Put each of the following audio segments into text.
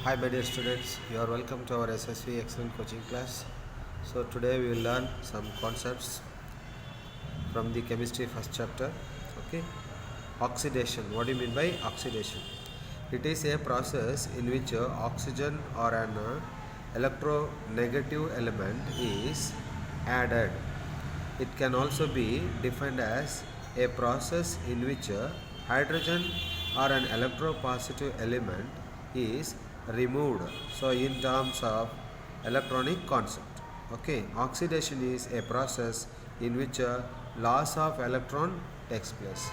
Hi my dear students, you are welcome to our SSV Excellent Coaching class. So today we will learn some concepts from the chemistry first chapter. Okay, oxidation. What do you mean by oxidation? It is a process in which oxygen or an electronegative element is added. It can also be defined as a process in which hydrogen or an electropositive element is removed. So in terms of electronic concept, okay, oxidation is a process in which loss of electron takes place.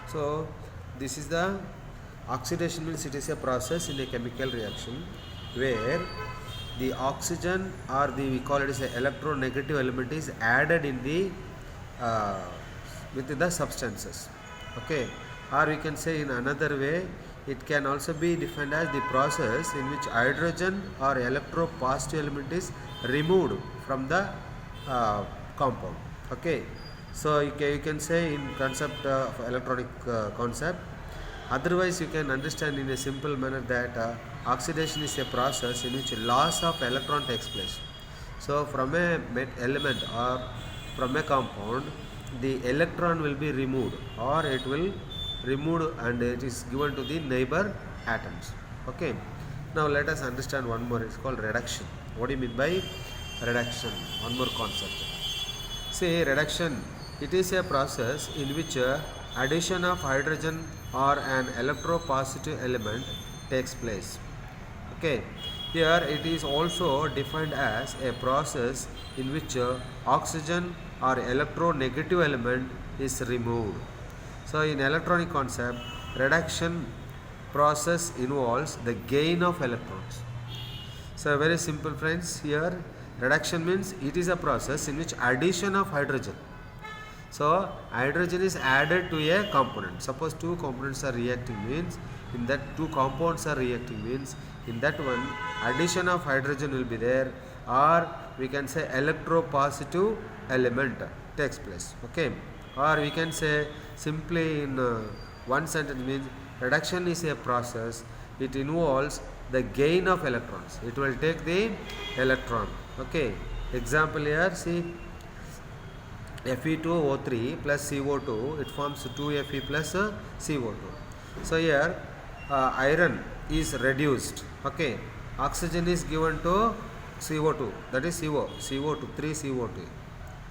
So this is the oxidation means it is a process in a chemical reaction where the oxygen or the we call it as a electronegative element is added in the with the substances. Okay, or we can say in another way, it can also be defined as the process in which hydrogen or electropositive element is removed from the compound. Okay, so you can say in concept of electronic concept. Otherwise, you can understand in a simple manner that oxidation is a process in which loss of electron takes place. So from a element or from a compound, the electron will be removed or it will removed and it is given to the neighbor atoms. Okay, now let us understand one more. It's called reduction. What do you mean by reduction? One more concept. Say reduction, it is a process in which addition of hydrogen or an electropositive element takes place. Okay, here it is also defined as a process in which oxygen or electronegative element is removed. So in electronic concept, reduction process involves the gain of electrons. So very simple friends, here reduction means it is a process in which addition of hydrogen. So hydrogen is added to a component. Suppose two components are reacting means in that two compounds are reacting means in that one addition of hydrogen will be there, or we can say electropositive element takes place. Okay, or we can say simply in one sentence means reduction is a process, it involves the gain of electrons. It will take the electron. Okay, example here, see Fe2O3 plus CO2, it forms 2Fe plus CO2. So here iron is reduced. Okay, oxygen is given to CO2, that is CO2, 3 CO2.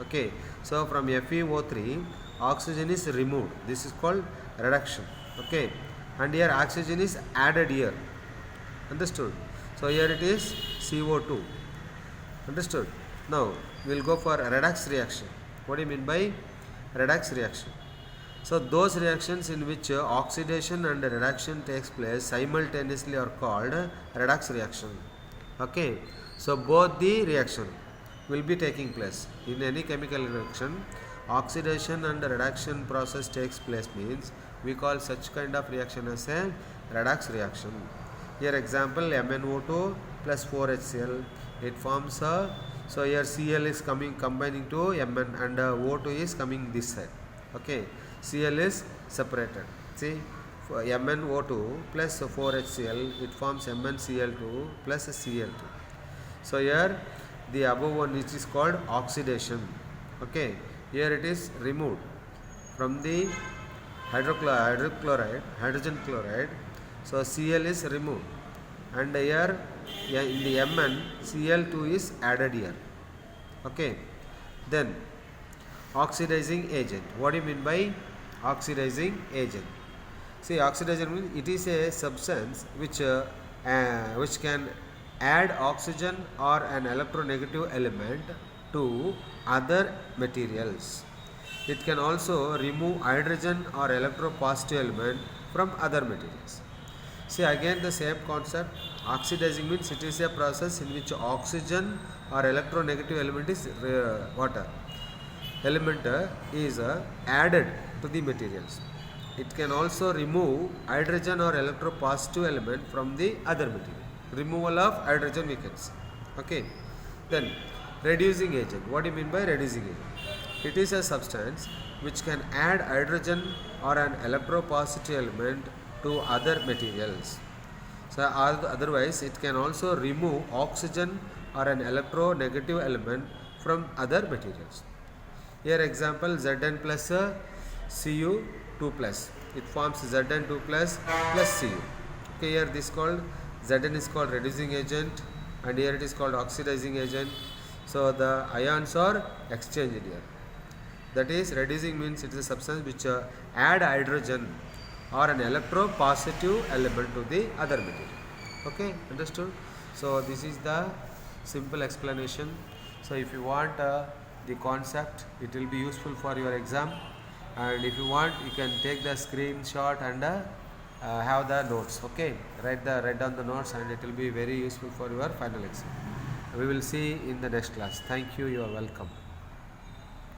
Okay, so from FeO3 oxygen is removed. This is called reduction. Okay, and here oxygen is added here. Understood? So here it is CO2. Understood? Now we will go for a redox reaction. What do you mean by redox reaction? So those reactions in which oxidation and reduction takes place simultaneously are called redox reaction. Okay, so both the reaction will be taking place in any chemical reaction. Oxidation and reduction process takes place means we call such kind of reaction as a redox reaction. Here example MnO2 plus 4HCl, it forms a, so here Cl is combining to Mn and O2 is coming this side. Okay, Cl is separated. See, for MnO2 plus 4HCl, it forms MnCl2 plus Cl2. So here the above one which is called oxidation. Okay, here it is removed from the hydrogen chloride. So Cl is removed, and here in the Mn Cl2 is added here. Okay, then oxidizing agent. What do you mean by oxidizing agent? See, oxidizing means it is a substance which can add oxygen or an electronegative element to other materials. It can also remove hydrogen or electropositive element from other materials. See, again the same concept. Oxidizing means it is a process in which oxygen or electronegative element is added to the materials. It can also remove hydrogen or electropositive element from the other material. Removal of hydrogen we can say. Okay, then reducing agent. What do you mean by reducing agent? It is a substance which can add hydrogen or an electropositive element to other materials. So otherwise it can also remove oxygen or an electronegative element from other materials. Here example Zn plus Cu2 plus. It forms Zn2 plus Cu. Okay, here this called Zn is called reducing agent and here it is called oxidizing agent. So the ions are exchanged here. That is, reducing means it is a substance which add hydrogen or an electropositive element to the other material. Okay, understood? So this is the simple explanation. So if you want the concept, it will be useful for your exam, and if you want you can take the screenshot and have the notes. Okay, write down the notes and it will be very useful for your final exam. We will see in the next class. Thank you. You are welcome.